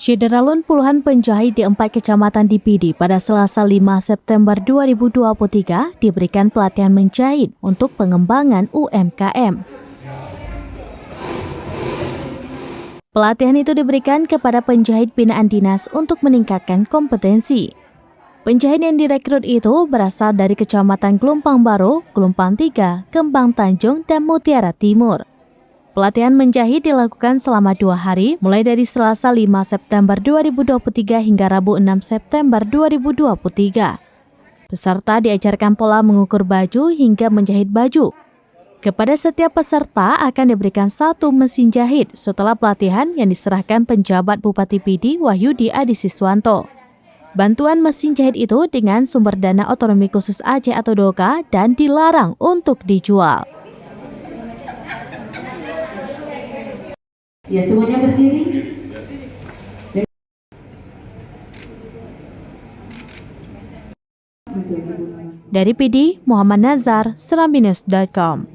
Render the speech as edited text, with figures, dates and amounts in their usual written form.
Syederalun puluhan penjahit di 4 kecamatan di Pidi pada Selasa 5 September 2023 diberikan pelatihan menjahit untuk pengembangan UMKM. Pelatihan itu diberikan kepada penjahit binaan dinas untuk meningkatkan kompetensi. Penjahit yang direkrut itu berasal dari Kecamatan Gelumpang Baru, Gelumpang 3, Kembang Tanjung, dan Mutiara Timur. Pelatihan menjahit dilakukan selama 2 hari, mulai dari Selasa 5 September 2023 hingga Rabu 6 September 2023. Peserta diajarkan pola mengukur baju hingga menjahit baju. Kepada setiap peserta akan diberikan 1 mesin jahit setelah pelatihan yang diserahkan penjabat Bupati Pidi Wahyudi Adisiswanto. Bantuan mesin jahit itu dengan sumber dana otonomi khusus Aceh atau DOKA dan dilarang untuk dijual. Ya, semuanya berdiri. Dari Pidi, Muhammad Nazar, serambinews.com.